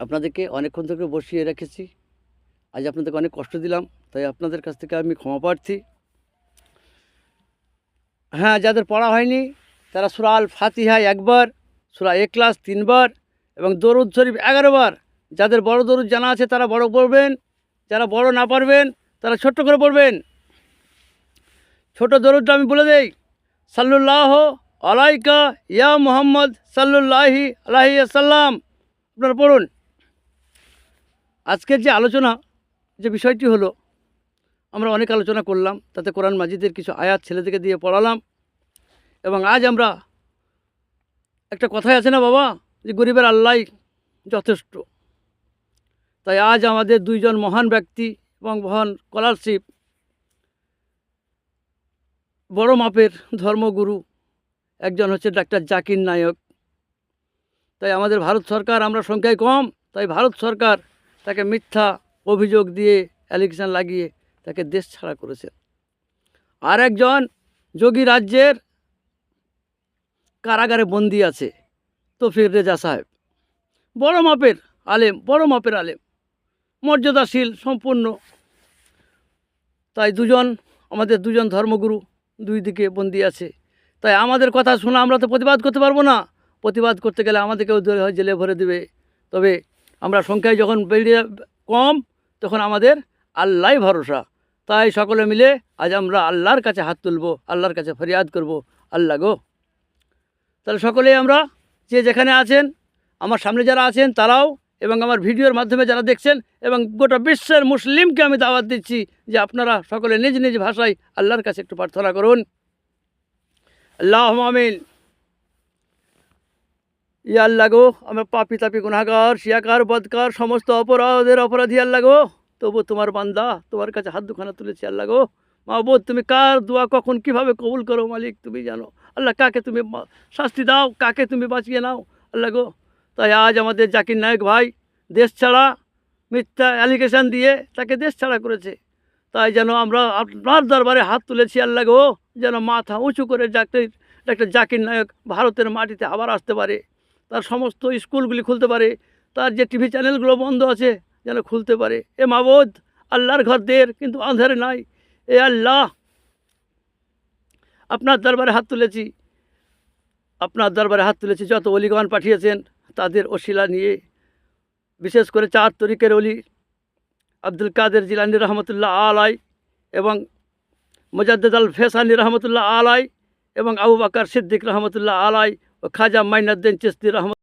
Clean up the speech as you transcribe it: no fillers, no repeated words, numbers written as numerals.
আপনাদেরকে অনেকক্ষণ থেকে বসিয়ে রেখেছি। আজ আপনাদেরকে অনেক কষ্ট দিলাম, তাই আপনাদের কাছ থেকে আমি ক্ষমা প্রার্থী। হ্যাঁ, যাদের পড়া হয়নি তারা সূরা আল ফাতিহা একবার, সূরা ইখলাস 3 বার এবং দরুদ শরীফ 11 বার। যাদের বড় দরুদ জানা আছে তারা বড় পড়বেন, যারা বড় না পারবেন তারা ছোট্ট করে পড়বেন। ছোট দরুদটা আমি বলে দেই, সাল্লুল্লাহু আলাইকা ইয়া মুহাম্মদ সাল্লুল্লাহি আলাইহি ওয়াসাল্লাম। আপনারা পড়ুন। আজকের যে আলোচনা, যে বিষয়টি হলো, আমরা অনেক আলোচনা করলাম, তাতে কোরআন মাজিদের কিছু আয়াত ছেলেদেরকে দিয়ে পড়ালাম। এবং আজ আমরা, একটা কথাই আছে না বাবা, যে গরিবের আল্লাহ যথেষ্ট। তাই আজ আমাদের দুইজন মহান ব্যক্তি এবং মহান স্কলারশিপ, বড় মাপের ধর্মগুরু, একজন হচ্ছে ডাক্তার জাকির নায়ক। তাই আমাদের ভারত সরকার, আমরা সংখ্যায় কম, তাই ভারত সরকার তাকে মিথ্যা অভিযোগ দিয়ে অ্যালিগেশন লাগিয়ে তাকে দেশ ছাড়া করেছে। আর একজন যোগী রাজ্যের কারাগারে বন্দি আছে, তৌফিক রেজা সাহেব, বড় মাপের আলেম, বড় মাপের আলেম, মর্যাদাশীল সম্পূর্ণ। তাই আমাদের দুজন ধর্মগুরু দুই দিকে বন্দি আছে। তাই আমাদের কথা শোনা আমরা তো প্রতিবাদ করতে পারবো না। প্রতিবাদ করতে গেলে আমাদেরকেও জেলে ভরে দেবে। তবে আমরা সংখ্যায় যখন বেরিয়ে কম, তখন আমাদের আল্লাহই ভরসা। তাই সকলে মিলে আজ আমরা আল্লাহর কাছে হাত তুলব, আল্লাহর কাছে ফরিয়াদ করব, আল্লাহ গো। তাহলে সকলেই আমরা, যে যেখানে আছেন, আমার সামনে যারা আছেন তারাও, এবং আমার ভিডিওর মাধ্যমে যারা দেখছেন, এবং গোটা বিশ্বের মুসলিমকে আমি দাওয়াত দিচ্ছি যে আপনারা সকলে নিজ নিজ ভাষায় আল্লাহর কাছে একটু প্রার্থনা করুন। আল্লাহুম্মা আমিন। ইয়া আল্লাহ গো, আমরা পাপী তাপী গুনাহগার, শিয়াকার, বদকার, সমস্ত অপরাধের অপরাধী আল্লাহ গো। তবু তোমার বান্দা, তোমার কাছে হাত দুখানা তুলেছি আল্লাহ গো। মাহবুদ, তুমি কার দোয়া কখন কিভাবে কবুল করো মালিক তুমি জানো। আল্লাহ, কাকে তুমি শাস্তি দাও, কাকে তুমি বাঁচিয়ে নাও আল্লাহ গো। তাই আজ আমাদের জাকির নায়ক ভাই দেশ ছাড়া, মিথ্যা অ্যালিগেশন দিয়ে তাকে দেশ ছাড়া করেছে। তাই যেন আমরা আপনার দরবারে হাত তুলেছি আল্লাহ গো, যেন মাথা উঁচু করে ডাক্তার জাকির নায়ক ভারতের মাটিতে আবার আসতে পারে, তার সমস্ত স্কুলগুলি খুলতে পারে, তার যে টিভি চ্যানেলগুলো বন্ধ আছে যেন খুলতে পারে। এ মাবুদ, আল্লাহর ঘর দের কিন্তু আঁধারে নাই। এ আল্লাহ, আপনার দরবারে হাত তুলেছি, আপনার দরবারে হাত তুলেছি। যত অলিগণ পাঠিয়েছেন তাদের ওসিলা নিয়ে, বিশেষ করে 4 তরিকের অলি আব্দুল কাদের জিলানী রহমতুল্লাহ আলাই, এবং মুজাদ্দেদ আল ফেসানি রহমতুল্লাহ আলাই, এবং আবু বকর সিদ্দিক রহমতুল্লাহ আলাই, ও খাজা মাইনুদ্দিন চিশতি রহমত